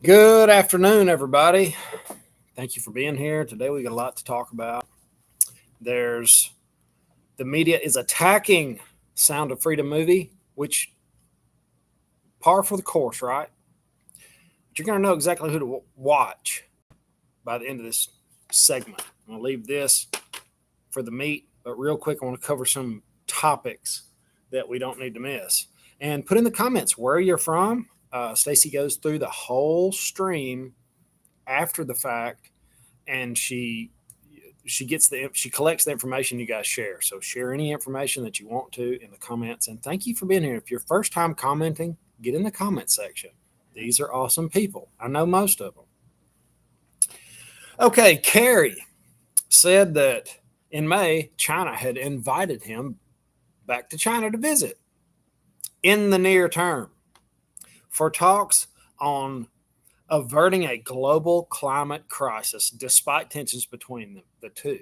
Good afternoon, everybody. Thank you for being here. Today we got a lot to talk about. There's the media is attacking Sound of Freedom movie, which par for the course, right? But you're going to know exactly who to watch by the end of this segment. I'm going to leave this for the meat, but real quick, I want to cover some topics that we don't need to miss. And put in the comments where you're from. Stacey goes through the whole stream after the fact, and she collects the information you guys share. So share any information that you want to in the comments. And thank you for being here. If you're first time commenting, get in the comment section. These are awesome people. I know most of them. Okay, Carrie said that in May, China had invited him back to China to visit in the near term for talks on averting a global climate crisis despite tensions between the two.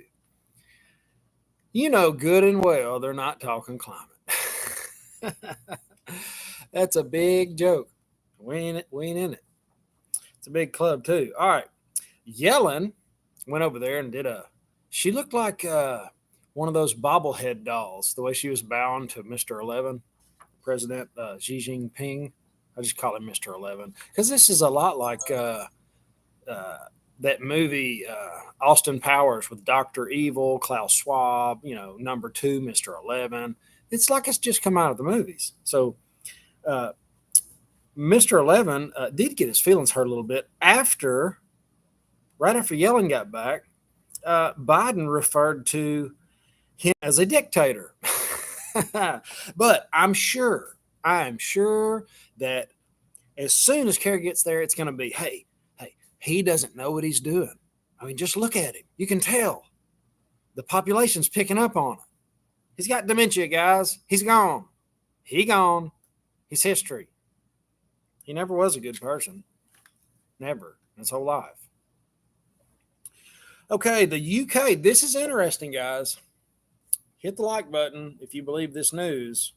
You know good and well they're not talking climate. That's a big joke. We ain't in it. It's a big club too. All right. Yellen went over there and she looked like one of those bobblehead dolls, the way she was bowing to Mr. 11, President Xi Jinping. I just call him Mr. 11 because this is a lot like that movie Austin Powers with Dr. Evil, Klaus Schwab, number 2, Mr. 11. It's like it's just come out of the movies. So Mr. 11 did get his feelings hurt a little bit right after Yellen got back. Biden referred to him as a dictator. But I'm sure that as soon as Kerry gets there, it's going to be, hey, he doesn't know what he's doing. I mean, just look at him. You can tell the population's picking up on it. He's got dementia, guys. He's gone. He's history. He never was a good person. Never. His whole life. Okay, the UK. This is interesting, guys. Hit the like button if you believe this news.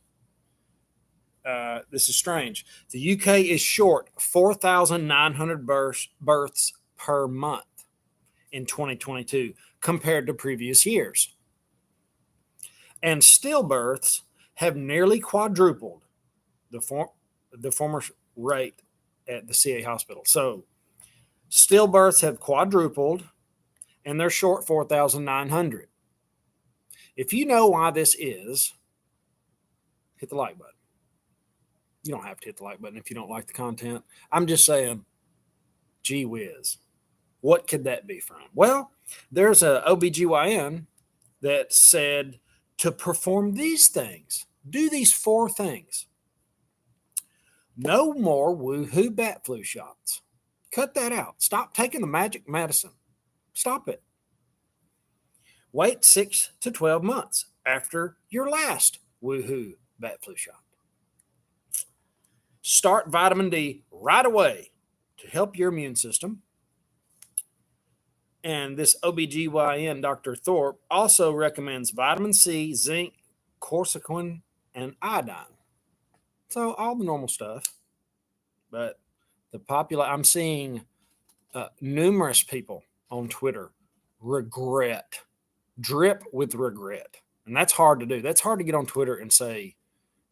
This is strange. The UK is short 4,900 births per month in 2022 compared to previous years. And stillbirths have nearly quadrupled the former rate at the CA hospital. So stillbirths have quadrupled and they're short 4,900. If you know why this is, hit the like button. You don't have to hit the like button if you don't like the content. I'm just saying, gee whiz, what could that be from? Well, there's a OBGYN that said to perform these things, do these 4 things. No more woohoo bat flu shots. Cut that out. Stop taking the magic medicine. Stop it. Wait 6 to 12 months after your last woohoo bat flu shot. Start vitamin D right away to help your immune system. And this OBGYN, Dr. Thorpe, also recommends vitamin C, zinc, quercetin, and iodine. So all the normal stuff. But I'm seeing numerous people on Twitter drip with regret. And that's hard to do. That's hard to get on Twitter and say,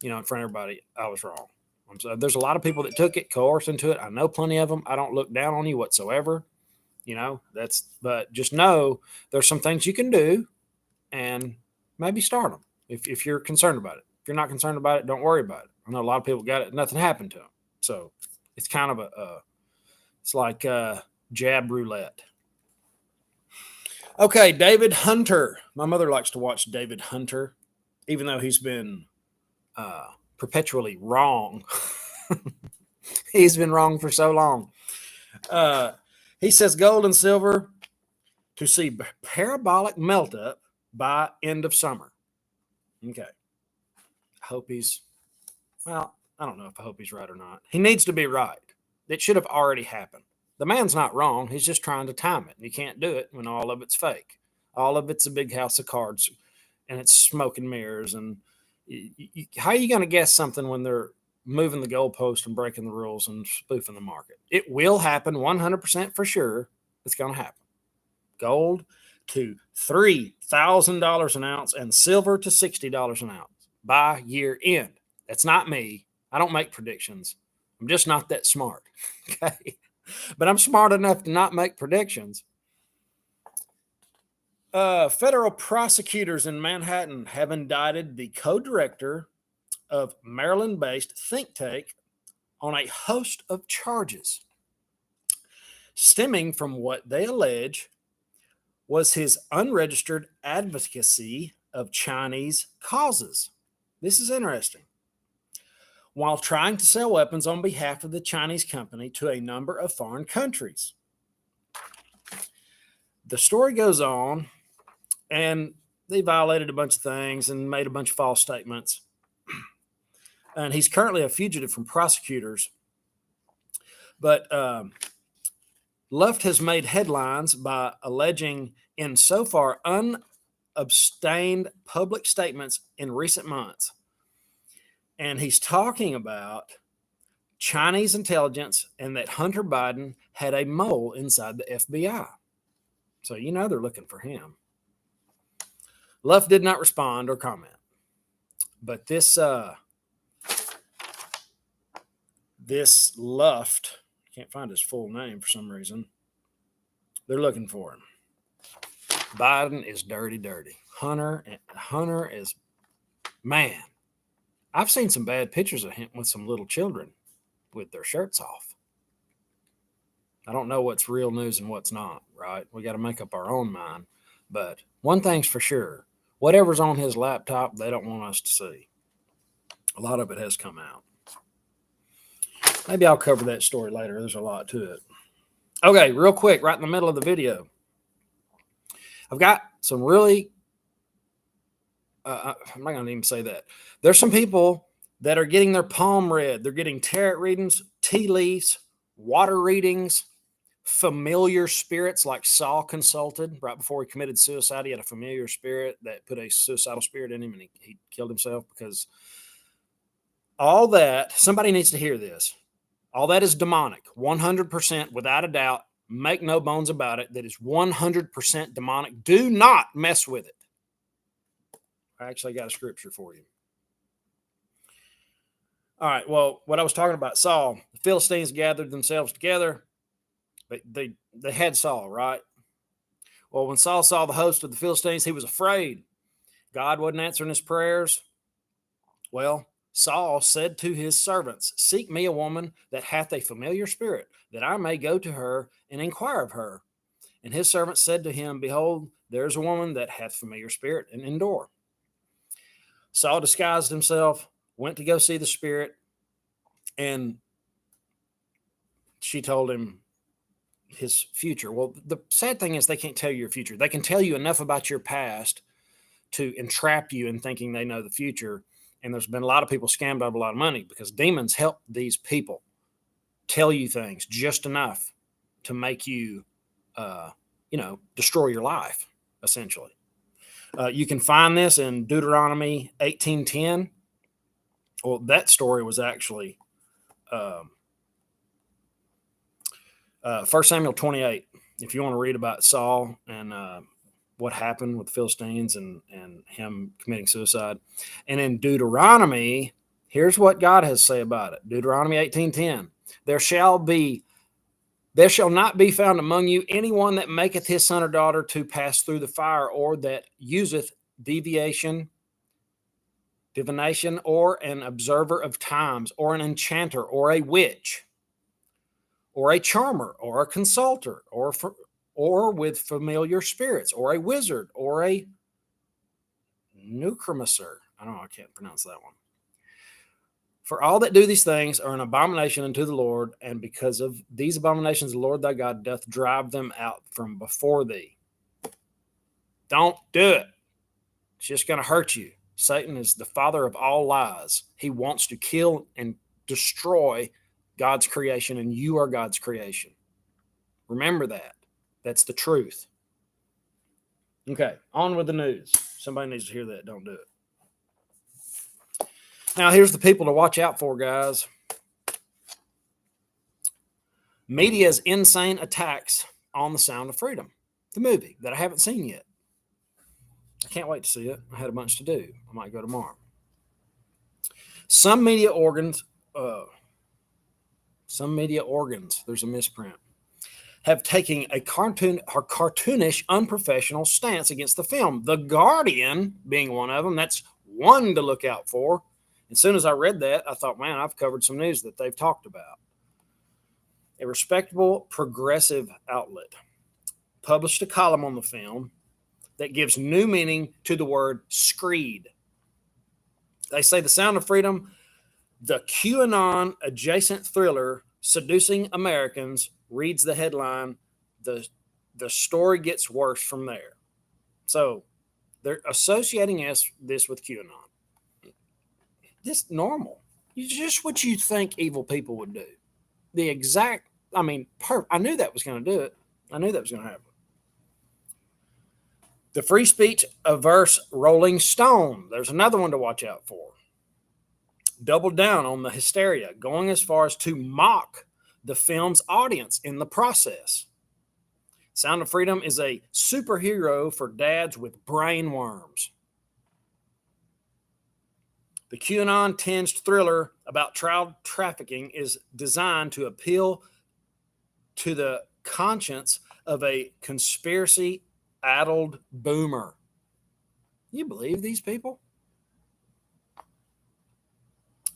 in front of everybody, I was wrong. So there's a lot of people that took it, coerced into it. I know plenty of them. I don't look down on you whatsoever. But just know there's some things you can do and maybe start them if you're concerned about it. If you're not concerned about it, don't worry about it. I know a lot of people got it. Nothing happened to them. So it's kind of it's like jab roulette. Okay, David Hunter. My mother likes to watch David Hunter, even though he's been perpetually wrong. He's been wrong for so long. He says gold and silver to see parabolic melt up by end of summer. Okay. I hope I don't know if I hope he's right or not. He needs to be right. It should have already happened. The man's not wrong. He's just trying to time it. And you can't do it when all of it's fake. All of it's a big house of cards and it's smoke and mirrors. And how are you going to guess something when they're moving the goalpost and breaking the rules and spoofing the market. It will happen 100% for sure. It's going to happen. Gold to $3,000 an ounce and silver to $60 an ounce by year end. That's not me. I don't make predictions. I'm just not that smart. Okay. But I'm smart enough to not make predictions. Federal prosecutors in Manhattan have indicted the co-director of Maryland-based think tank on a host of charges stemming from what they allege was his unregistered advocacy of Chinese causes. This is interesting. While trying to sell weapons on behalf of the Chinese company to a number of foreign countries. The story goes on, and they violated a bunch of things and made a bunch of false statements. And he's currently a fugitive from prosecutors. But Luft has made headlines by alleging in so far unabstained public statements in recent months. And he's talking about Chinese intelligence and that Hunter Biden had a mole inside the FBI. So you know they're looking for him. Luft did not respond or comment. But this Luft, I can't find his full name for some reason. They're looking for him. Biden is dirty. Hunter is, man, I've seen some bad pictures of him with some little children with their shirts off. I don't know what's real news and what's not, right? We got to make up our own mind. But one thing's for sure, whatever's on his laptop, they don't want us to see. A lot of it has come out. Maybe I'll cover that story later. There's a lot to it. Okay, real quick, right in the middle of the video. I've got some really, I'm not going to even say that. There's some people that are getting their palm read. They're getting tarot readings, tea leaves, water readings, familiar spirits like Saul consulted right before he committed suicide. He had a familiar spirit that put a suicidal spirit in him and he killed himself because all that, somebody needs to hear this. All that is demonic, 100% without a doubt. Make no bones about it. That is 100% demonic. Do not mess with it. I actually got a scripture for you. All right. Well, what I was talking about, Saul, the Philistines gathered themselves together. They had Saul, right? Well, when Saul saw the host of the Philistines, he was afraid. God wasn't answering his prayers. Well, Saul said to his servants, seek me a woman that hath a familiar spirit, that I may go to her and inquire of her. And his servants said to him, behold, there is a woman that hath familiar spirit, and endure. Saul disguised himself, went to go see the spirit, and she told him his future. Well, the sad thing is they can't tell you your future. They can tell you enough about your past to entrap you in thinking they know the future. And there's been a lot of people scammed out of a lot of money because demons help these people tell you things just enough to make you, destroy your life, essentially. You can find this in Deuteronomy 18:10. Well, that story was actually 1 Samuel 28. If you want to read about Saul and what happened with the Philistines and him committing suicide. And in Deuteronomy, here's what God has to say about it. Deuteronomy 18:10. There shall not be found among you anyone that maketh his son or daughter to pass through the fire, or that useth divination, or an observer of times, or an enchanter, or a witch, or a charmer, or a consulter, or with familiar spirits, or a wizard, or a necromancer. I can't pronounce that one. For all that do these things are an abomination unto the Lord, and because of these abominations the Lord thy God doth drive them out from before thee. Don't do it. It's just going to hurt you. Satan is the father of all lies. He wants to kill and destroy God's creation, and you are God's creation. Remember that. That's the truth. Okay, on with the news. Somebody needs to hear that. Don't do it. Now, here's the people to watch out for, guys. Media's insane attacks on The Sound of Freedom, the movie that I haven't seen yet. I can't wait to see it. I had a bunch to do. I might go tomorrow. Some media organs, there's a misprint, have taken a cartoonish, unprofessional stance against the film. The Guardian being one of them. That's one to look out for. As soon as I read that, I thought, man, I've covered some news that they've talked about. A respectable progressive outlet published a column on the film that gives new meaning to the word screed. They say The Sound of Freedom, the QAnon adjacent thriller seducing Americans, reads the headline, the story gets worse from there. So they're associating this with QAnon. This normal. Just what you think evil people would do. The exact, I knew that was going to do it. I knew that was going to happen. The free speech averse Rolling Stone. There's another one to watch out for. Doubled down on the hysteria, going as far as to mock the film's audience in the process. Sound of Freedom is a superhero for dads with brain worms. The QAnon-tinged thriller about child trafficking is designed to appeal to the conscience of a conspiracy-addled boomer. You believe these people?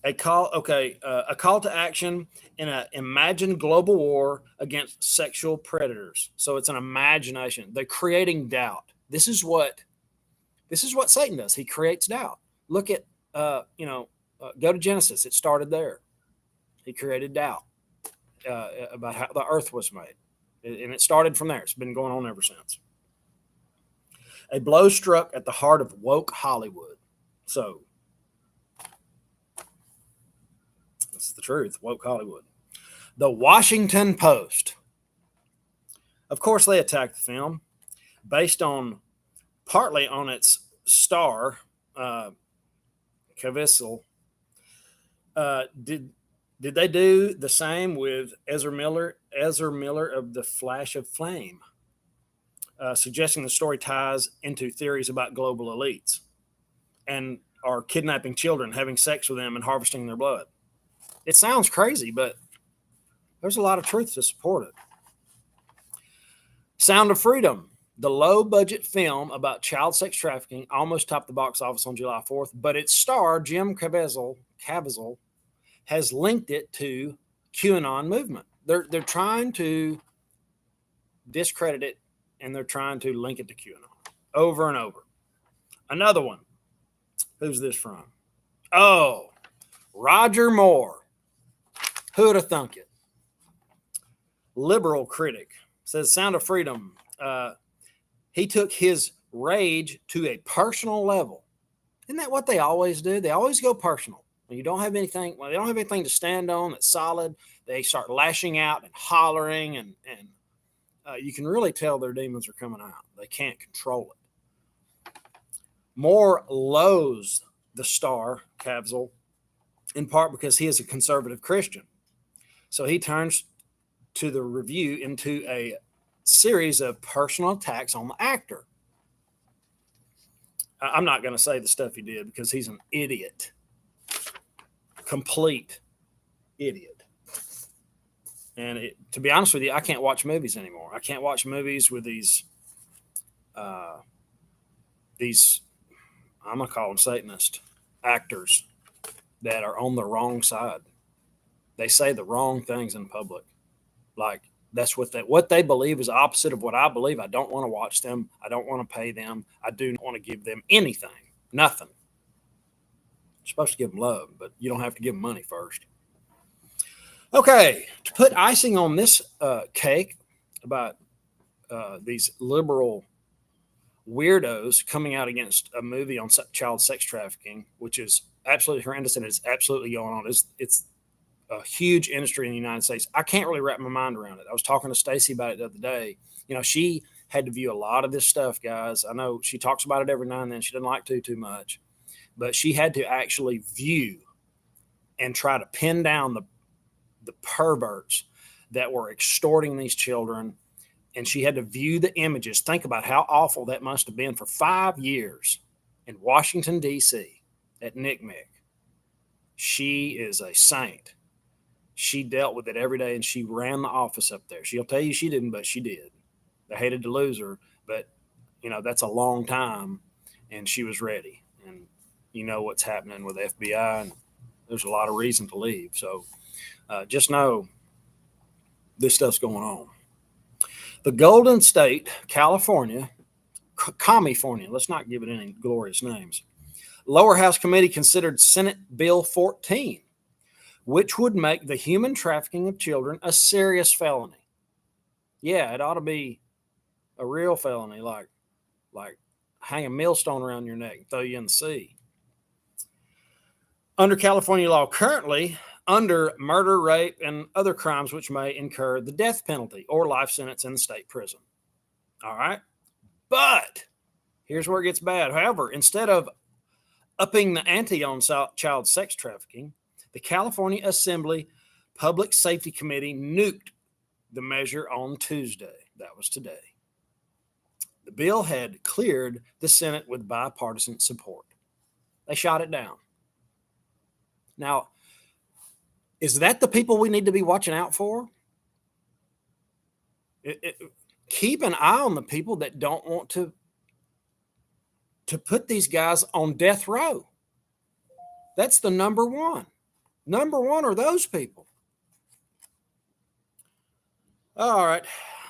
A call to action in an imagined global war against sexual predators. So it's an imagination. They're creating doubt. This is what Satan does. He creates doubt. Look at go to Genesis. It started there. He created doubt about how the earth was made, and it started from there. It's been going on ever since. A blow struck at the heart of woke Hollywood. So that's the truth. Woke Hollywood. The Washington Post. Of course, they attacked the film based on partly on its star, Caviezel. Did they do the same with Ezra Miller of The Flash of Flame, suggesting the story ties into theories about global elites and are kidnapping children, having sex with them, and harvesting their blood? It sounds crazy, but there's a lot of truth to support it. Sound of Freedom, the low-budget film about child sex trafficking, almost topped the box office on July 4th, but its star, Jim Caviezel, has linked it to QAnon movement. They're trying to discredit it, and they're trying to link it to QAnon over and over. Another one. Who's this from? Oh, Roger Moore. Who'd have thunk it? Liberal critic says Sound of Freedom. He took his rage to a personal level. Isn't that what they always do? They always go personal. When they don't have anything to stand on that's solid, they start lashing out and hollering, and you can really tell their demons are coming out. They can't control it. Moore loathes the star, Caviezel, in part because he is a conservative Christian. So he turns to the review into a series of personal attacks on the actor. I'm not going to say the stuff he did because he's an idiot. Complete idiot. And to be honest with you, I can't watch movies anymore. I can't watch movies with these, I'm going to call them Satanist actors that are on the wrong side. They say the wrong things in public. Like, that's what they believe is opposite of what I believe. I don't want to watch them. I don't want to pay them. I do not want to give them anything. Nothing. You're supposed to give them love, but you don't have to give them money first. Okay, to put icing on this cake about these liberal weirdos coming out against a movie on child sex trafficking, which is absolutely horrendous and is absolutely going on. It's a huge industry in the United States. I can't really wrap my mind around it. I was talking to Stacey about it the other day. She had to view a lot of this stuff, guys. I know she talks about it every now and then. She doesn't like to too much, but she had to actually view and try to pin down the perverts that were extorting these children. And she had to view the images. Think about how awful that must have been for 5 years in Washington, D.C. at NCMEC. She is a saint. She dealt with it every day, and she ran the office up there. She'll tell you she didn't, but she did. They hated to lose her, but, that's a long time, and she was ready. And you know what's happening with FBI, and there's a lot of reason to leave. So just know this stuff's going on. The Golden State, California, California, let's not give it any glorious names. Lower House Committee considered Senate Bill 14, which would make the human trafficking of children a serious felony. Yeah, it ought to be a real felony, like hang a millstone around your neck and throw you in the sea. Under California law currently, under murder, rape, and other crimes which may incur the death penalty or life sentence in the state prison. All right? But here's where it gets bad. However, instead of upping the ante on child sex trafficking, the California Assembly Public Safety Committee nuked the measure on Tuesday. That was today. The bill had cleared the Senate with bipartisan support. They shot it down. Now, is that the people we need to be watching out for? Keep an eye on the people that don't want to put these guys on death row. That's the number one. Number one are those people. All right.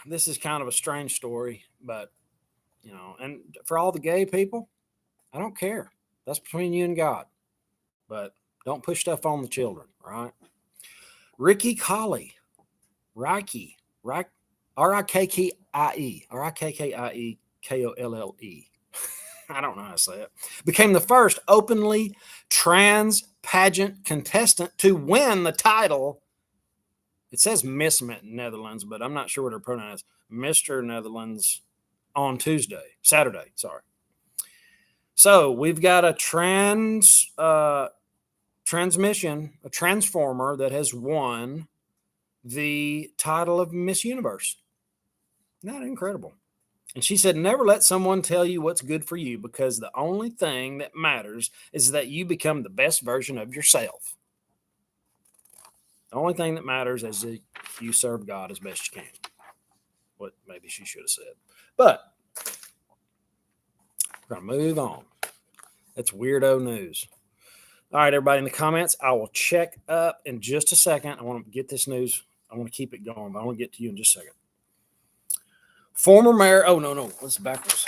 This is kind of a strange story, but, and for all the gay people, I don't care. That's between you and God. But don't push stuff on the children, right? Ricky Colley, R-I-K-K-I-E, Kolle. I don't know how to say it. Became the first openly trans pageant contestant to win the title. It says Miss Netherlands, but I'm not sure what her pronoun is. Mr. Netherlands on Saturday. So we've got a transformer that has won the title of Miss Universe. Isn't that incredible? And she said, never let someone tell you what's good for you, because the only thing that matters is that you become the best version of yourself. The only thing that matters is that you serve God as best you can. What maybe she should have said. But we're going to move on. That's weirdo news. All right, everybody in the comments, I will check up in just a second. I want to get this news. I want to keep it going, but I want to get to you in just a second. Former mayor. Oh, no. Let's backwards.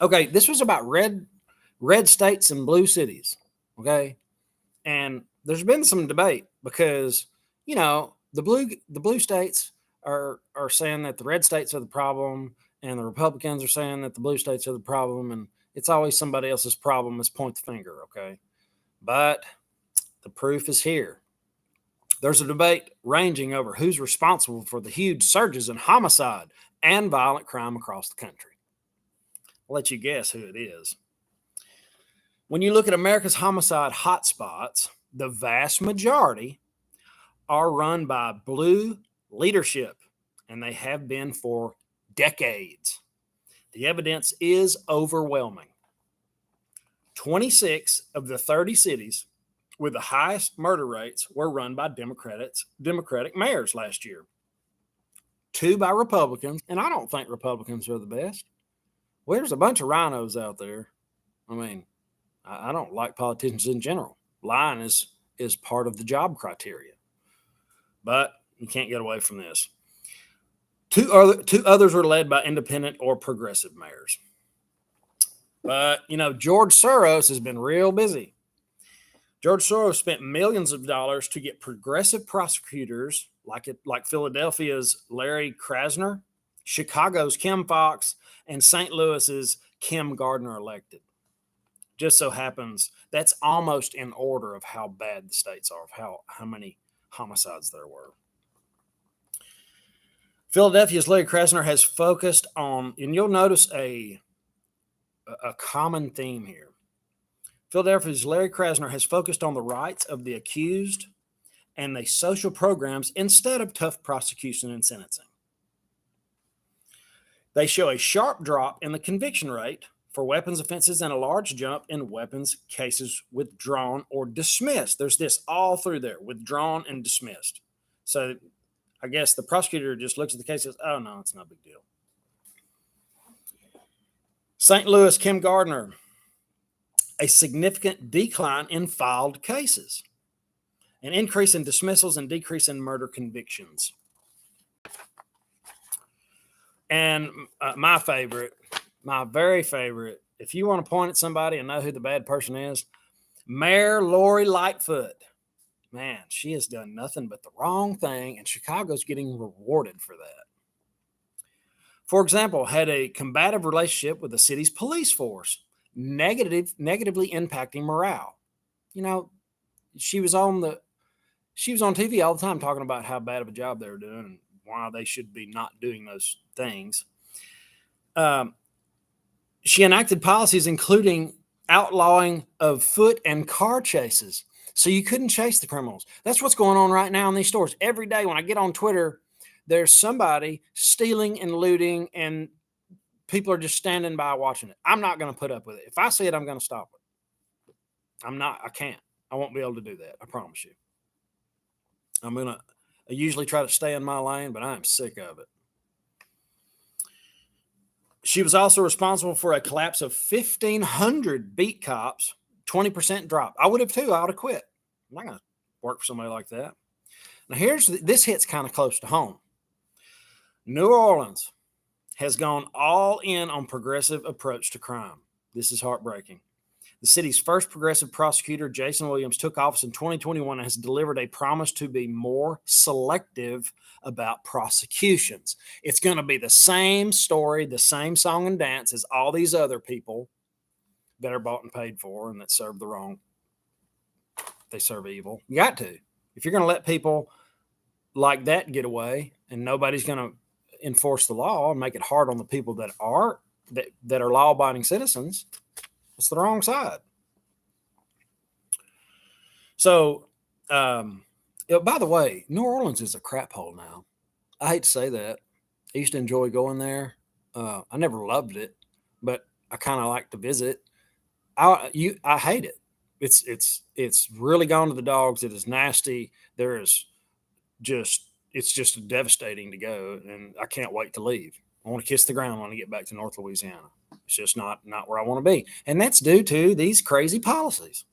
Okay, this was about red states and blue cities. Okay. And there's been some debate because, the blue states are saying that the red states are the problem, and the Republicans are saying that the blue states are the problem, and it's always somebody else's problem. Let's point the finger, okay? But the proof is here. There's a debate ranging over who's responsible for the huge surges in homicide and violent crime across the country. I'll let you guess who it is. When you look at America's homicide hotspots, the vast majority are run by blue leadership, and they have been for decades. The evidence is overwhelming. 26 of the 30 cities with the highest murder rates were run by Democratic mayors last year. 2 by Republicans, and I don't think Republicans are the best. Well, there's a bunch of rhinos out there. I mean, I don't like politicians in general. Lying is part of the job criteria. But you can't get away from this. Two others were led by independent or progressive mayors. But, George Soros has been real busy. George Soros spent millions of dollars to get progressive prosecutors like Philadelphia's Larry Krasner, Chicago's Kim Foxx, and St. Louis's Kim Gardner elected. Just so happens that's almost in order of how bad the states are, of how many homicides there were. Philadelphia's Larry Krasner has focused on, and you'll notice a common theme here. Philadelphia's Larry Krasner has focused on the rights of the accused and the social programs instead of tough prosecution and sentencing. They show a sharp drop in the conviction rate for weapons offenses and a large jump in weapons cases withdrawn or dismissed. There's this all through there, withdrawn and dismissed. So I guess the prosecutor just looks at the case and says, oh, no, it's not a big deal. St. Louis, Kim Gardner, a significant decline in filed cases, an increase in dismissals and decrease in murder convictions. And my favorite, my very favorite, if you want to point at somebody and know who the bad person is, Mayor Lori Lightfoot. Man, she has done nothing but the wrong thing, and Chicago's getting rewarded for that. For example, had a combative relationship with the city's police force, negatively impacting morale. You know, she was on TV all the time talking about how bad of a job they were doing and why they should be not doing those things. She enacted policies including outlawing of foot and car chases, so you couldn't chase the criminals. That's what's going on right now in these stores. Every day when I get on Twitter, there's somebody stealing and looting, and people are just standing by watching it. I'm not going to put up with it. If I see it, I'm going to stop it. I can't. I won't be able to do that. I promise you. I usually try to stay in my lane, but I'm sick of it. She was also responsible for a collapse of 1,500 beat cops, 20% drop. I would have too. I would have quit. I'm not going to work for somebody like that. Now, this hits kind of close to home. New Orleans has gone all in on progressive approach to crime. This is heartbreaking. The city's first progressive prosecutor, Jason Williams, took office in 2021 and has delivered a promise to be more selective about prosecutions. It's going to be the same story, the same song and dance as all these other people that are bought and paid for and that serve the wrong. They serve evil. You got to. If you're going to let people like that get away and nobody's going to enforce the law and make it hard on the people that are law-abiding citizens, it's the wrong side. So, by the way, New Orleans is a crap hole now. I hate to say that. I used to enjoy going there. I never loved it, but I kind of like to visit. I hate it. It's really gone to the dogs. It is nasty. It's just devastating to go, and I can't wait to leave. I want to kiss the ground when I get back to North Louisiana. It's just not where I want to be. And that's due to these crazy policies.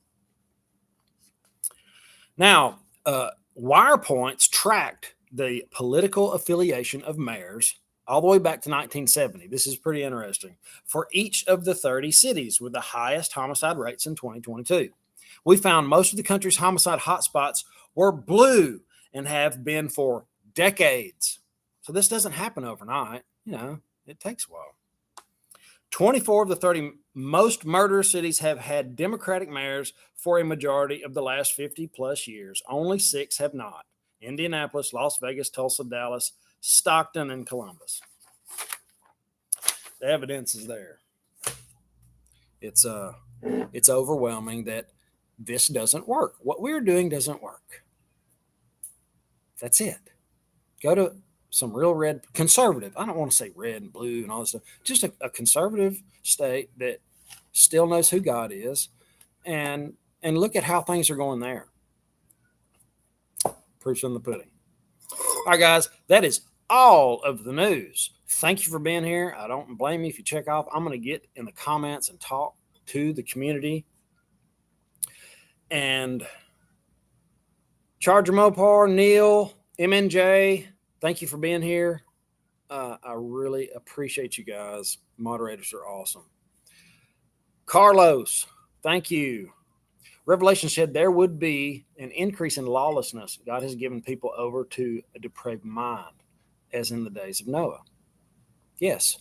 Now, WirePoints tracked the political affiliation of mayors all the way back to 1970. This is pretty interesting. For each of the 30 cities with the highest homicide rates in 2022. We found most of the country's homicide hotspots were blue and have been for decades. So this doesn't happen overnight. It takes a while. 24 of the 30 most murderous cities have had Democratic mayors for a majority of the last 50 plus years. Only 6 have not. Indianapolis, Las Vegas, Tulsa, Dallas, Stockton, and Columbus. The evidence is there. It's overwhelming that this doesn't work. What we're doing doesn't work. That's it. Go to some real red, conservative. I don't want to say red and blue and all this stuff. Just a conservative state that still knows who God is, and look at how things are going there. Proof's in the pudding. All right, guys, that is all of the news. Thank you for being here. I don't blame you if you check off. I'm going to get in the comments and talk to the community. And Charger Mopar, Neil, MNJ, thank you for being here. I really appreciate you guys. Moderators are awesome. Carlos, thank you. Revelation said there would be an increase in lawlessness. God has given people over to a depraved mind, as in the days of Noah. Yes.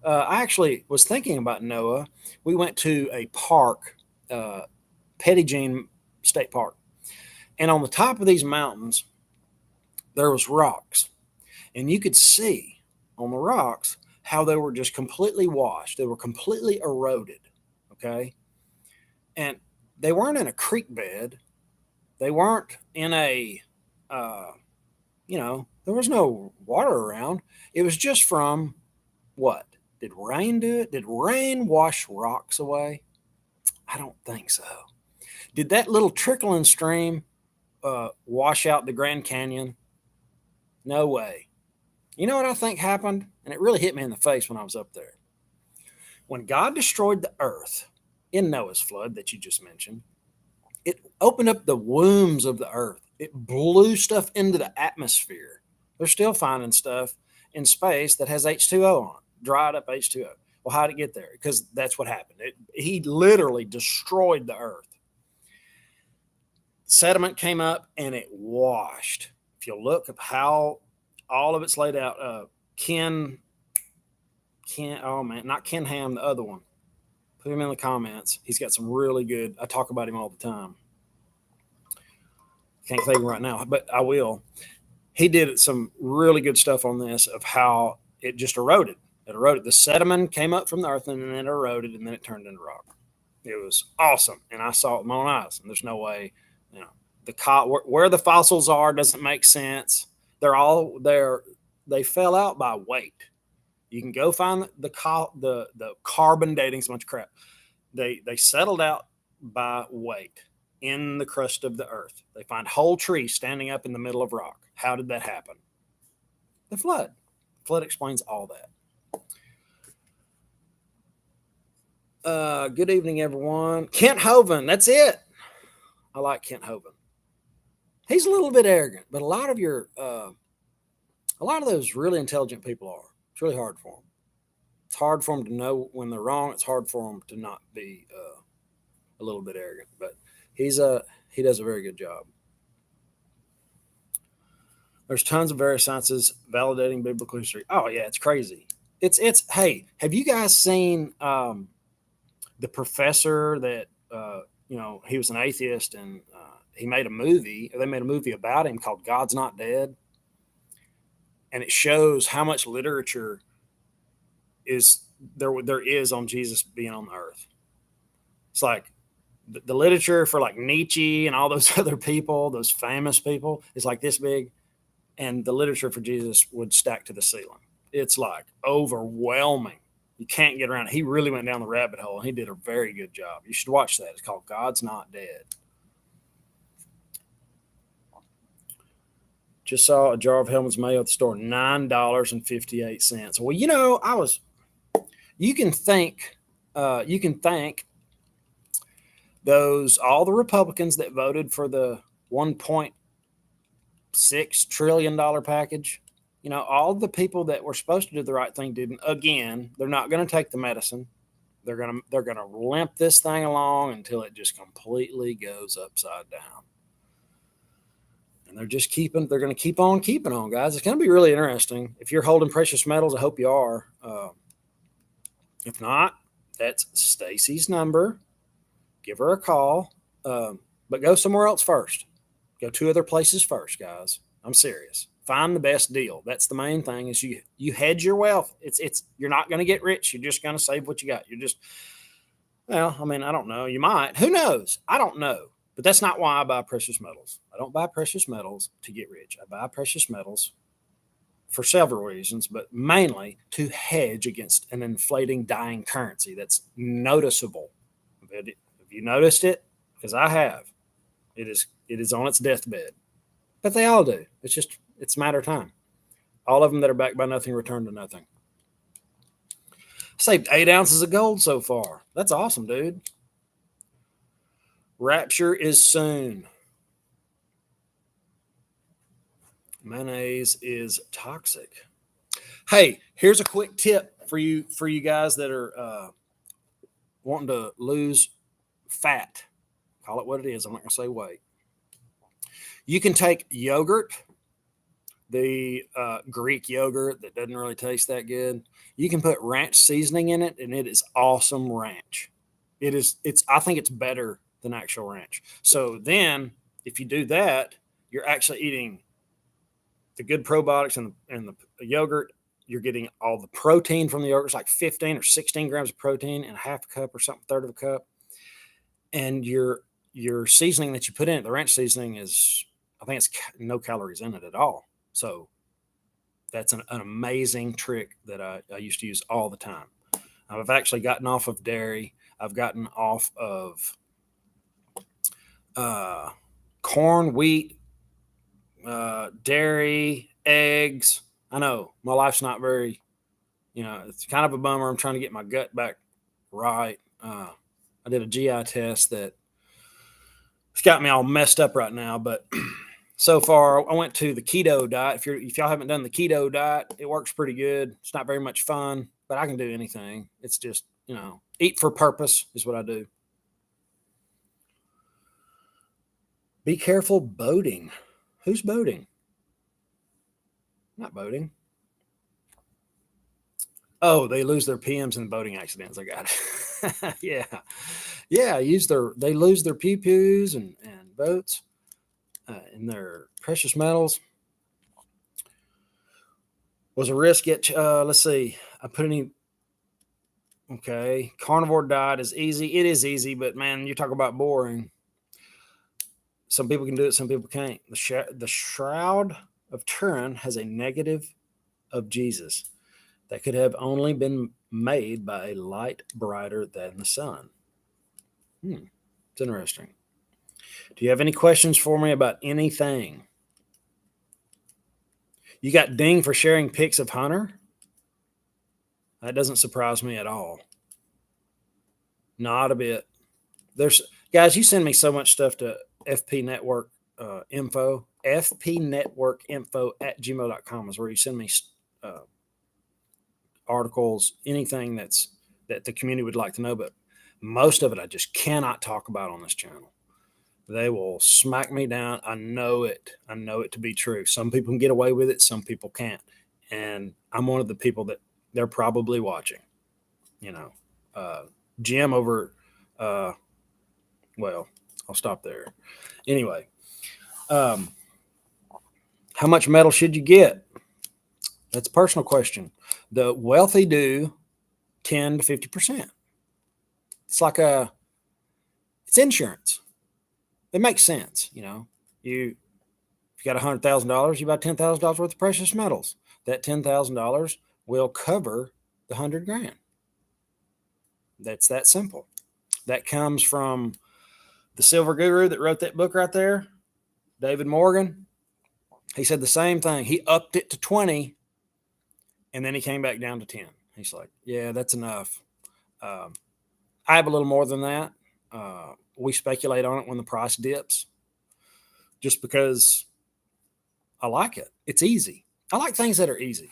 I actually was thinking about Noah. We went to a park, Petit Jean State Park. And on the top of these mountains, there was rocks. And you could see on the rocks how they were just completely washed. They were completely eroded. Okay. And they weren't in a creek bed. They weren't in a, there was no water around. It was just from what? Did rain do it? Did rain wash rocks away? I don't think so. Did that little trickling stream wash out the Grand Canyon? No way. You know what I think happened? And it really hit me in the face when I was up there. When God destroyed the earth in Noah's flood that you just mentioned, it opened up the wombs of the earth. It blew stuff into the atmosphere. They're still finding stuff in space that has H2O on it, dried up H2O. Well, how did it get there? Because that's what happened. He literally destroyed the earth. Sediment came up and it washed. If you look at how all of it's laid out, not Ken Ham, the other one. Put him in the comments. He's got some really good, I talk about him all the time. Can't think of him right now, but I will. He did some really good stuff on this of how it just eroded. It eroded. The sediment came up from the earth and then it eroded and then it turned into rock. It was awesome. And I saw it with my own eyes. And there's no way, where the fossils are doesn't make sense. They're all there. They fell out by weight. You can go find the carbon dating, so much crap. They settled out by weight in the crust of the earth. They find whole trees standing up in the middle of rock. How did that happen? The flood. The flood explains all that. Good evening, everyone. Kent Hovind, that's it. I like Kent Hovind. He's a little bit arrogant, but a lot of those really intelligent people are. It's really hard for them. It's hard for them to know when they're wrong. It's hard for them to not be a little bit arrogant, but he does a very good job. There's tons of various sciences validating biblical history. Oh yeah, it's crazy. It's hey, have you guys seen the professor that he was an atheist and he made a movie. They made a movie about him called God's Not Dead. And it shows how much literature there is on Jesus being on the earth. It's like the literature for like Nietzsche and all those other people, those famous people, is like this big. And the literature for Jesus would stack to the ceiling. It's like overwhelming. You can't get around it. He really went down the rabbit hole and he did a very good job. You should watch that. It's called God's Not Dead. Just saw a jar of Hellman's Mayo at the store, $9.58. Well, you can thank all the Republicans that voted for the $1.6 trillion package. All the people that were supposed to do the right thing didn't. Again, they're not going to take the medicine. They're going to limp this thing along until it just completely goes upside down. And they're going to keep on keeping on, guys. It's going to be really interesting. If you're holding precious metals, I hope you are. If not, that's Stacey's number. Give her a call. But go somewhere else first. Go 2 other places first, guys. I'm serious. Find the best deal. That's the main thing is you hedge your wealth. You're not going to get rich. You're just going to save what you got. I don't know. You might. Who knows? I don't know. But that's not why I buy precious metals. I don't buy precious metals to get rich. I buy precious metals for several reasons, but mainly to hedge against an inflating, dying currency that's noticeable. Have you noticed it? Because I have. It is on its deathbed. But they all do. It's a matter of time. All of them that are backed by nothing return to nothing. Saved 8 ounces of gold so far. That's awesome, dude. Rapture is soon. Mayonnaise is toxic. Hey, here's a quick tip for you guys that are wanting to lose fat. Call it what it is. I'm not going to say weight. You can take yogurt, the Greek yogurt that doesn't really taste that good. You can put ranch seasoning in it, and it is awesome ranch. I think it's better than actual ranch. So then if you do that, you're actually eating the good probiotics and the yogurt. You're getting all the protein from the yogurt. It's like 15 or 16 grams of protein and a half a cup or something, third of a cup. and your seasoning that you put in it, the ranch seasoning is, I think it's no calories in it at all. So that's an amazing trick that I used to use all the time. I've actually gotten off of dairy. I've gotten off of corn, wheat, dairy, eggs. I know my life's not very, it's kind of a bummer. I'm trying to get my gut back right. I did a GI test that it's got me all messed up right now, but so far I went to the keto diet. If y'all haven't done the keto diet, it works pretty good. It's not very much fun, but I can do anything. It's just, eat for purpose is what I do. Be careful boating. Who's boating? Not boating. Oh, they lose their PMs in boating accidents. I got it. Yeah. Yeah. They lose their pew-pews and boats and their precious metals. Was a risk at, let's see, I put any, okay. Carnivore diet is easy. It is easy, but man, you talk about boring. Some people can do it. Some people can't. The Shroud of Turin has a negative of Jesus that could have only been made by a light brighter than the sun. It's interesting. Do you have any questions for me about anything? You got dinged for sharing pics of Hunter? That doesn't surprise me at all. Not a bit. Guys, you send me so much stuff to FP Network info. fpnetworkinfo@gmail.com is where you send me articles, anything that the community would like to know, but most of it I just cannot talk about on this channel. They will smack me down. I know it to be true. Some people can get away with it, some people can't, and I'm one of the people that they're probably watching. Jim over well, I'll stop there. Anyway, how much metal should you get? That's a personal question. The wealthy do 10 to 50%. It's like it's insurance. It makes sense. If you got $100,000, you buy $10,000 worth of precious metals. That $10,000 will cover the $100,000. That's that simple. That comes from the silver guru that wrote that book right there, David Morgan. He said the same thing. He upped it to 20, and then he came back down to 10. He's like, yeah, that's enough. I have a little more than that. We speculate on it when the price dips just because I like it. It's easy. I like things that are easy.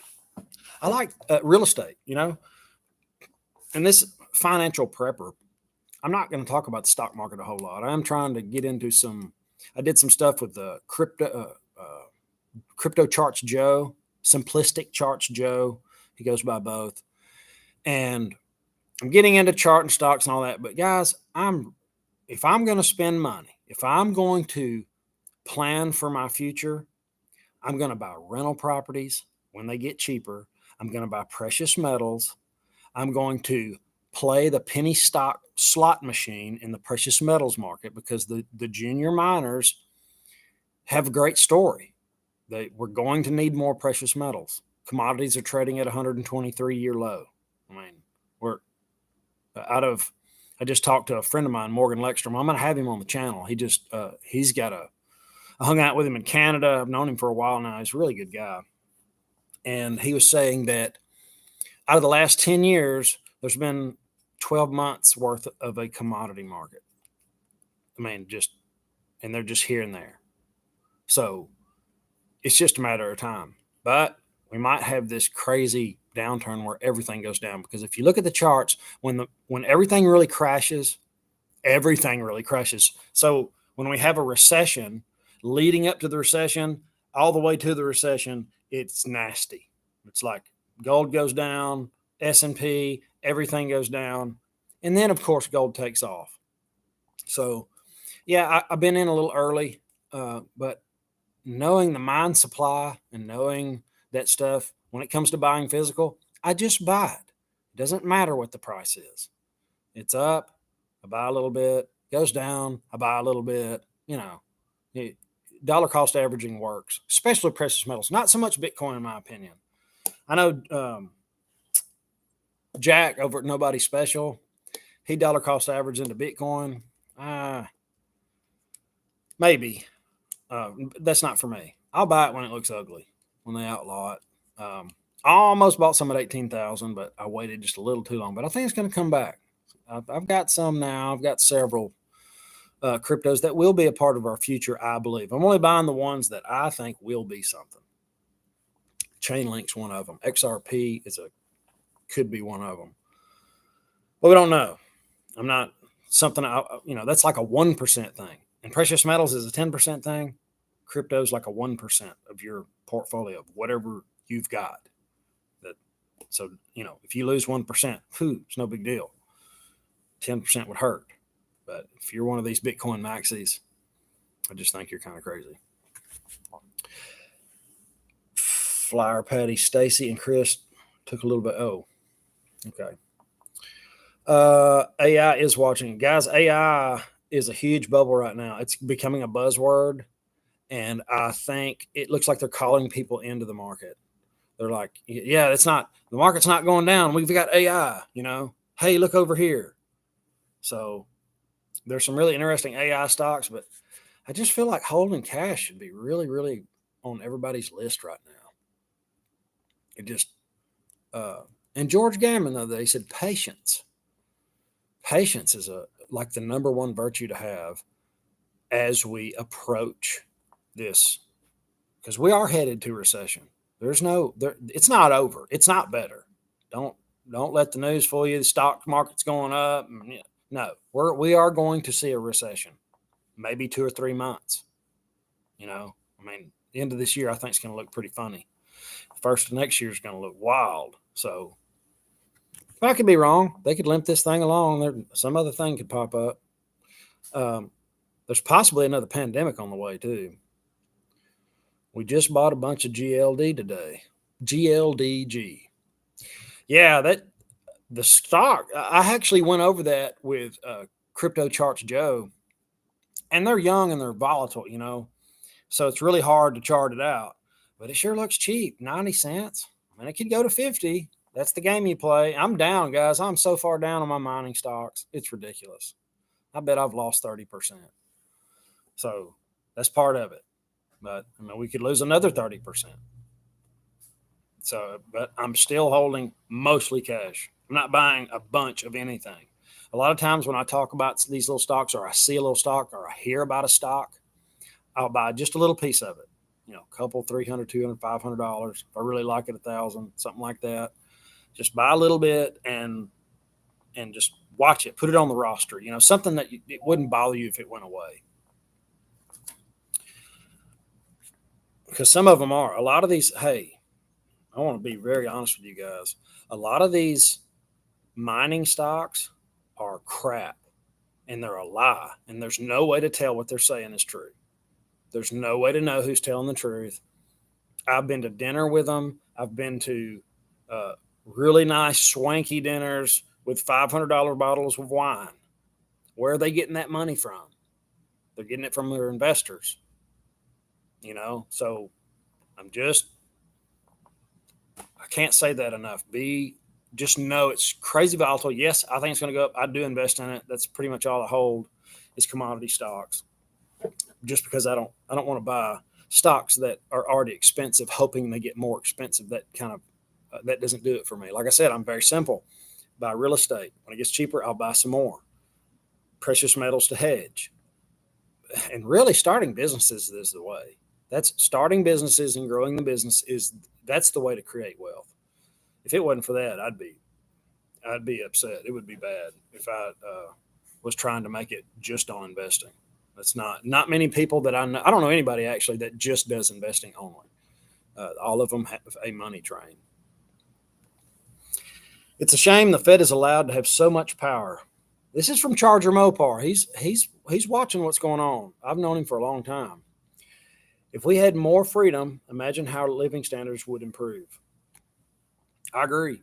I like real estate, and this financial prepper. I'm not going to talk about the stock market a whole lot. I'm trying to get into I did some stuff with the Crypto Charts Joe, Simplistic Charts Joe. He goes by both. And I'm getting into charting stocks and all that. But guys, if I'm going to spend money, if I'm going to plan for my future, I'm going to buy rental properties when they get cheaper. I'm going to buy precious metals. I'm going to play the penny stock slot machine in the precious metals market because the junior miners have a great story. We're going to need more precious metals. Commodities are trading at 123-year low. I mean, we're I just talked to a friend of mine, Morgan Leckstrom. I'm going to have him on the channel. He's got I hung out with him in Canada. I've known him for a while now. He's a really good guy. And he was saying that out of the last 10 years, there's been 12 months worth of a commodity market. I mean, and they're just here and there. So it's just a matter of time. But we might have this crazy downturn where everything goes down. Because if you look at the charts, when everything really crashes, everything really crashes. So when we have a recession, leading up to the recession, all the way to the recession, it's nasty. It's like gold goes down, S&P, everything goes down. And then, of course, gold takes off. So, yeah, I've been in a little early, but knowing the mine supply and knowing that stuff, when it comes to buying physical, I just buy it. It doesn't matter what the price is. It's up. I buy a little bit. Goes down, I buy a little bit. Dollar cost averaging works, especially precious metals. Not so much Bitcoin, in my opinion. I know Jack over at Nobody Special, he dollar cost averaged into Bitcoin. Maybe. That's not for me. I'll buy it when it looks ugly, when they outlaw it. I almost bought some at 18,000, but I waited just a little too long. But I think it's going to come back. I've got some now. I've got several cryptos that will be a part of our future, I believe. I'm only buying the ones that I think will be something. Chainlink's one of them. XRP could be one of them. But we don't know. I'm not something, that's like a 1% thing. And precious metals is a 10% thing. Crypto's like a 1% of your portfolio, of whatever you've got. So, if you lose 1%, it's no big deal. 10% would hurt. But if you're one of these Bitcoin maxis, I just think you're kind of crazy. Flyer Patty, Stacey, and Chris took a little bit. Oh, okay. AI is watching. Guys, AI is a huge bubble right now. It's becoming a buzzword. And I think it looks like they're calling people into the market. They're like, yeah, the market's not going down. We've got AI, hey, look over here. So there's some really interesting AI stocks, but I just feel like holding cash should be really, really on everybody's list right now. It just, and George Gammon, though, they said patience. Patience is like the number one virtue to have as we approach this, because we are headed to recession. It's not over. It's not better. Don't let the news fool you. The stock market's going up. No, we are going to see a recession, maybe 2 or 3 months. The end of this year, I think it's going to look pretty funny. First of next year is going to look wild. So I could be wrong. They could limp this thing along. Some other thing could pop up. There's possibly another pandemic on the way too. We just bought a bunch of GLD today. GLDG. Yeah, the stock, I actually went over that with Crypto Charts Joe, and they're young and they're volatile, so it's really hard to chart it out, but it sure looks cheap. 90 cents. It could go to 50. That's the game you play. I'm down, guys. I'm so far down on my mining stocks. It's ridiculous. I bet I've lost 30%. So that's part of it. But we could lose another 30%. So, but I'm still holding mostly cash. I'm not buying a bunch of anything. A lot of times when I talk about these little stocks, or I see a little stock, or I hear about a stock, I'll buy just a little piece of it. A couple, $300, $200, $500. If I really like it, $1,000, something like that. Just buy a little bit and just watch it. Put it on the roster. Something that it wouldn't bother you if it went away. Because some of them are. A lot of these, hey, I want to be very honest with you guys. A lot of these mining stocks are crap, and they're a lie, and there's no way to tell what they're saying is true. There's no way to know who's telling the truth. I've been to dinner with them. I've been to really nice, swanky dinners with $500 bottles of wine. Where are they getting that money from? They're getting it from their investors. So I can't say that enough. Just know it's crazy volatile. Yes, I think it's going to go up. I do invest in it. That's pretty much all I hold is commodity stocks. Just because I don't want to buy stocks that are already expensive, hoping they get more expensive. That kind of that doesn't do it for me. Like I said, I'm very simple. Buy real estate. When it gets cheaper, I'll buy some more. Precious metals to hedge. And really, starting businesses is the way. That's starting businesses and growing the business that's the way to create wealth. If it wasn't for that, I'd be upset. It would be bad if I was trying to make it just on investing. That's not many people that I know. I don't know anybody actually that just does investing only. All of them have a money train. It's a shame the Fed is allowed to have so much power. This is from Charger Mopar. He's watching what's going on. I've known him for a long time. If we had more freedom, imagine how living standards would improve. I agree.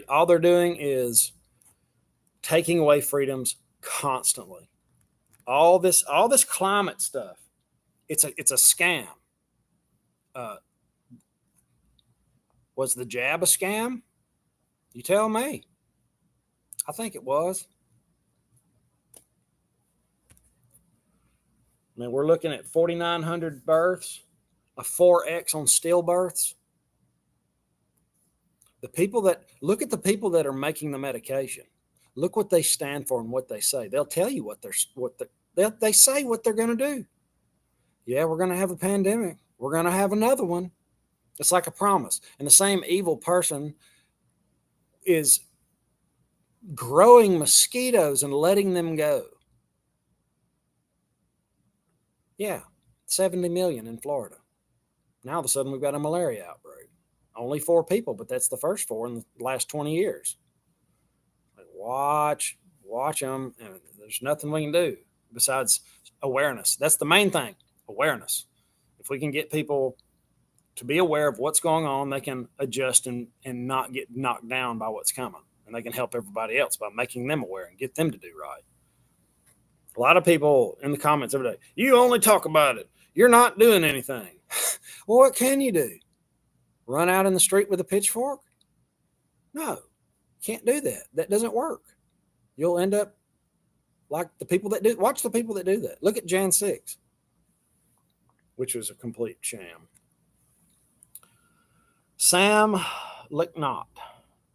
All they're doing is taking away freedoms constantly. All this climate stuff. It's a scam. Was the jab a scam? You tell me. I think it was. I mean, we're looking at 4,900 births, a 4x on stillbirths. Look at the people that are making the medication. Look what they stand for and what they say. They'll tell you they say what they're going to do. Yeah, we're going to have a pandemic. We're going to have another one. It's like a promise. And the same evil person is growing mosquitoes and letting them go. Yeah, 70 million in Florida. Now all of a sudden we've got a malaria outbreak. Only 4 people, but that's the first 4 in the last 20 years. Like, watch them, and there's nothing we can do besides awareness. That's the main thing, awareness. If we can get people to be aware of what's going on, they can adjust and not get knocked down by what's coming. And they can help everybody else by making them aware and get them to do right. A lot of people in the comments every day, you only talk about it. You're not doing anything. Well, what can you do? Run out in the street with a pitchfork? No, can't do that. That doesn't work. You'll end up like the people that do. Watch the people that do that. Look at Jan 6, which was a complete sham. Sam Licknott.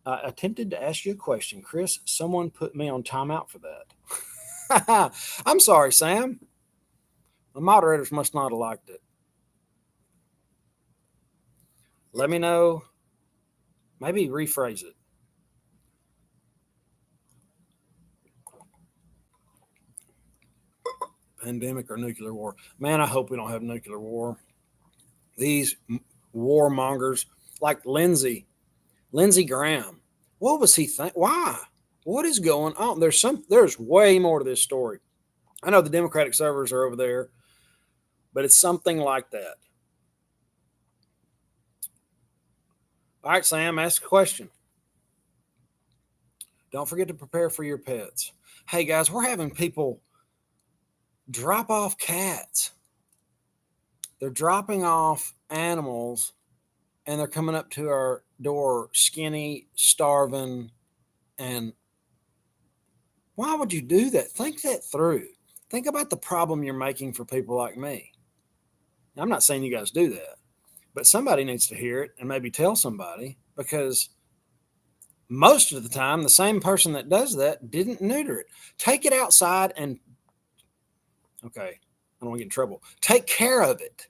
I attempted to ask you a question. Chris, someone put me on timeout for that. I'm sorry, Sam. The moderators must not have liked it. Let me know. Maybe rephrase it. Pandemic or nuclear war. Man, I hope we don't have nuclear war. These warmongers like Lindsey Graham. What was he think? Why? What is going on? There's way more to this story. I know the Democratic servers are over there, but it's something like that. All right, Sam, ask a question. Don't forget to prepare for your pets. Hey, guys, we're having people drop off cats. They're dropping off animals, and they're coming up to our door skinny, starving, and why would you do that? Think that through. Think about the problem you're making for people like me. Now, I'm not saying you guys do that, but somebody needs to hear it and maybe tell somebody, because most of the time, the same person that does that didn't neuter it. Take it outside and, okay, I don't want to get in trouble. Take care of it.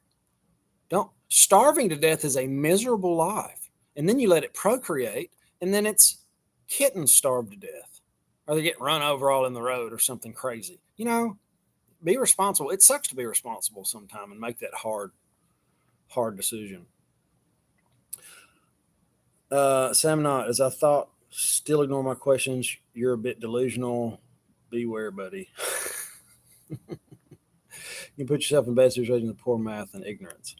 Starving to death is a miserable life. And then you let it procreate, and then it's kittens starved to death. Or they get run over all in the road or something crazy. Be responsible. It sucks to be responsible sometime and make that hard decision. Sam Knott, as I thought, still ignore my questions. You're a bit delusional. Beware, buddy. You put yourself in bad situations with poor math and ignorance.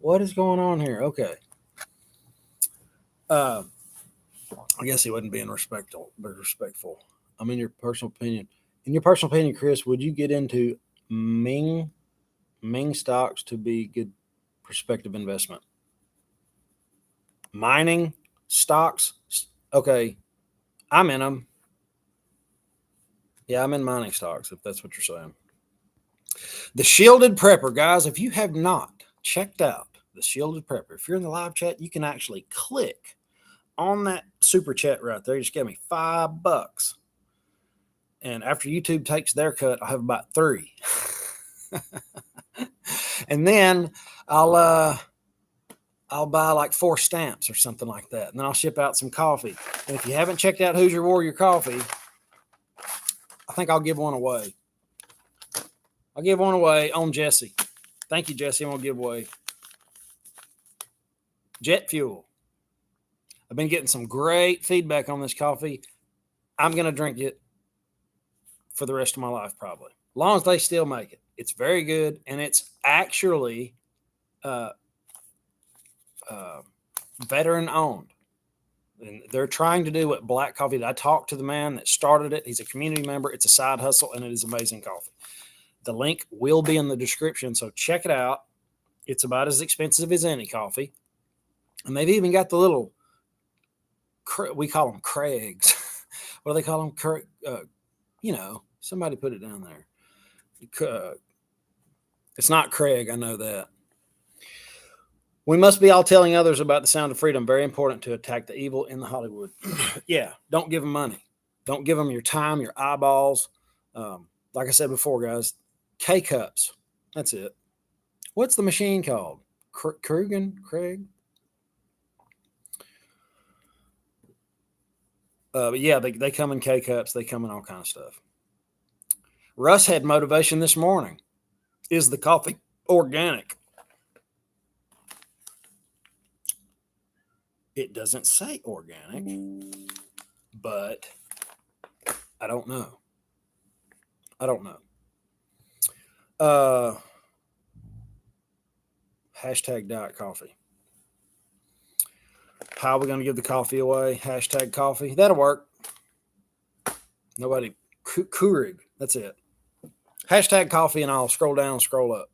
What is going on here? Okay. I guess he wasn't being respectful. I'm in your personal opinion. In your personal opinion, Chris, would you get into Ming stocks to be good prospective investment? Mining stocks? Okay. I'm in them. Yeah, I'm in mining stocks, if that's what you're saying. The Shielded Prepper, guys, if you have not checked out the Shielded Prepper, if you're in the live chat, you can actually click on that super chat right there. You just give me $5. And after YouTube takes their cut, I'll have about 3. And then I'll buy like 4 stamps or something like that. And then I'll ship out some coffee. And if you haven't checked out Hoosier Warrior Coffee, I think I'll give one away. I'll give one away on Jesse. Thank you, Jesse. I'm going to give away jet fuel. I've been getting some great feedback on this coffee. I'm going to drink it for the rest of my life, probably. As long as they still make it. It's very good, and it's actually veteran-owned. And they're trying to do what black coffee. I talked to the man that started it. He's a community member. It's a side hustle, and it is amazing coffee. The link will be in the description, so check it out. It's about as expensive as any coffee. And they've even got the little, we call them Craigs. What do they call them? Somebody put it down there. It's not Craig. I know that. We must be all telling others about the sound of freedom. Very important to attack the evil in the Hollywood. Yeah, don't give them money. Don't give them your time, your eyeballs. Like I said before, guys, K-Cups. That's it. What's the machine called? Craig? But yeah, they come in K-Cups. They come in all kind of stuff. Russ had motivation this morning. Is the coffee organic? It doesn't say organic, but I don't know. Hashtag diet coffee. How are we going to give the coffee away? Hashtag coffee. That'll work. Nobody. Keurig. That's it. Hashtag coffee, and I'll scroll down, scroll up,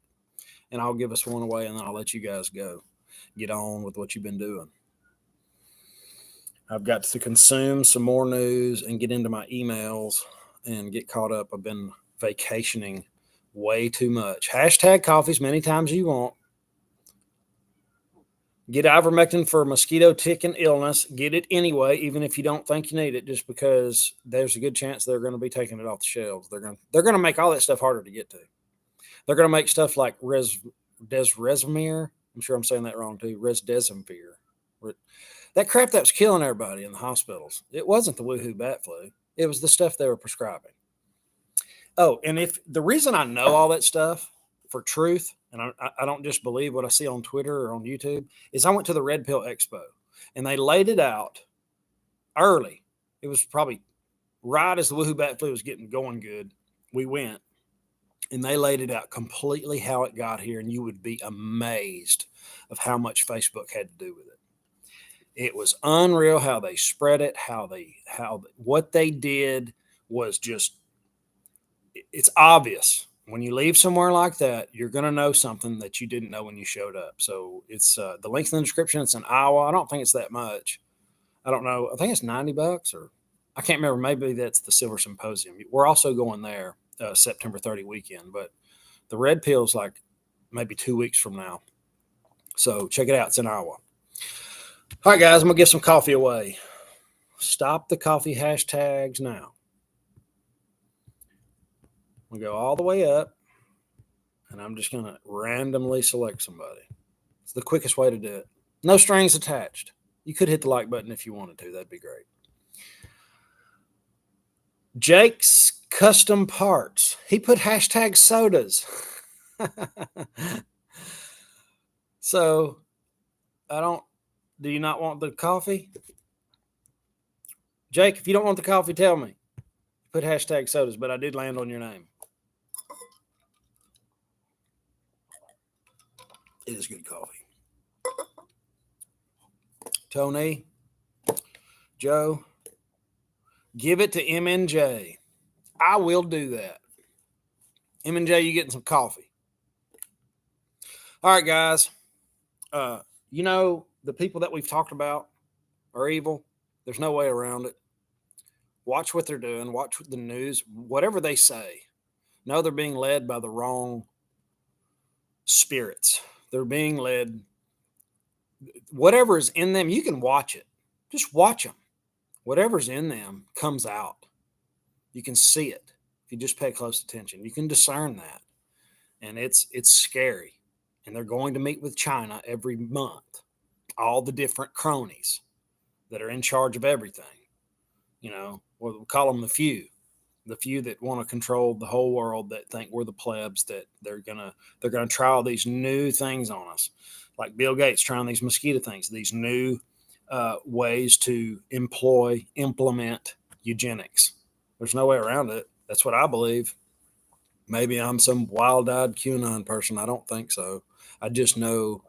and I'll give us one away, and then I'll let you guys go. Get on with what you've been doing. I've got to consume some more news and get into my emails and get caught up. I've been vacationing way too much. Hashtag coffee as many times as you want. Get ivermectin for mosquito, tick, and illness. Get it anyway, even if you don't think you need it, just because there's a good chance they're going to be taking it off the shelves. They're going to make all that stuff harder to get to. They're going to make stuff like Resmir. I'm sure I'm saying that wrong too. Resdesivir. That crap that was killing everybody in the hospitals. It wasn't the woohoo bat flu. It was the stuff they were prescribing. Oh, and if the reason I know all that stuff for truth, and I don't just believe what I see on Twitter or on YouTube, is I went to the Red Pill Expo, and they laid it out early. It was probably right as the woohoo bat flu was getting going good. We went, and they laid it out completely how it got here, and you would be amazed of how much Facebook had to do with it. It was unreal how they spread it, what they did was just, it's obvious. When you leave somewhere like that, you're going to know something that you didn't know when you showed up. So it's the link's in the description. It's in Iowa. I don't think it's that much. I don't know. I think it's $90 or I can't remember. Maybe that's the Silver Symposium. We're also going there September 30 weekend, but the Red Pill's like maybe 2 weeks from now. So check it out. It's in Iowa. All right, guys, I'm going to give some coffee away. Stop the coffee hashtags now. We go all the way up, and I'm just going to randomly select somebody. It's the quickest way to do it. No strings attached. You could hit the like button if you wanted to. That'd be great. Jake's Custom Parts. He put hashtag sodas. So, do you not want the coffee? Jake, if you don't want the coffee, tell me. Put hashtag sodas, but I did land on your name. It is good coffee. Tony, Joe, give it to MNJ. I will do that. MNJ, you getting some coffee. All right, guys. The people that we've talked about are evil. There's no way around it. Watch what they're doing. Watch the news. Whatever they say. No, they're being led by the wrong spirits. They're being led. Whatever is in them, you can watch it. Just watch them. Whatever's in them comes out. You can see it if you just pay close attention. You can discern that. And it's scary. And they're going to meet with China every month. All the different cronies that are in charge of everything. We'll call them the few that want to control the whole world, that think we're the plebs, that they're gonna try all these new things on us, like Bill Gates trying these mosquito things, these new ways to implement eugenics. There's no way around it. That's what I believe. Maybe I'm some wild-eyed QAnon person. I don't think so. I just know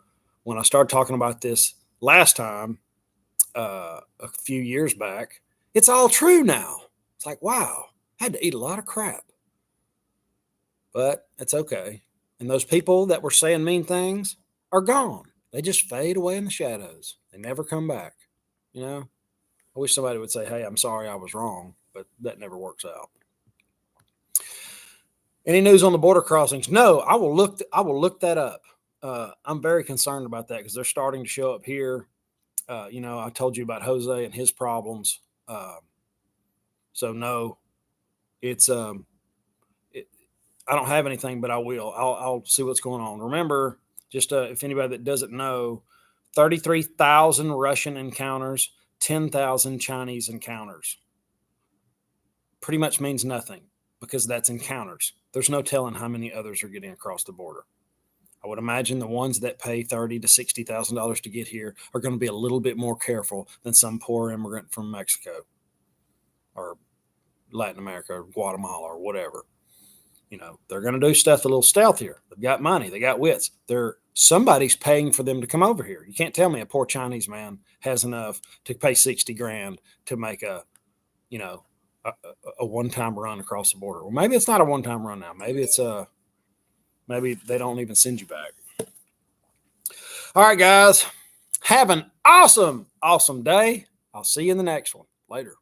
when I started talking about this last time, a few years back. It's all true now. It's like, wow, I had to eat a lot of crap. But it's okay. And those people that were saying mean things are gone. They just fade away in the shadows. They never come back. You know, I wish somebody would say, hey, I'm sorry I was wrong, but that never works out. Any news on the border crossings? No, I will look that up. I'm very concerned about that because they're starting to show up here. I told you about Jose and his problems. So no, it's I don't have anything, but I will. I'll see what's going on. Remember, just if anybody that doesn't know, 33,000 Russian encounters, 10,000 Chinese encounters. Pretty much means nothing because that's encounters. There's no telling how many others are getting across the border. I would imagine the ones that pay $30,000 to $60,000 to get here are going to be a little bit more careful than some poor immigrant from Mexico or Latin America or Guatemala or whatever. They're going to do stuff a little stealthier. They've got money. They got wits. Somebody's paying for them to come over here. You can't tell me a poor Chinese man has enough to pay $60,000 to make a one-time run across the border. Well, maybe it's not a one-time run now. Maybe maybe they don't even send you back. All right, guys. Have an awesome, awesome day. I'll see you in the next one. Later.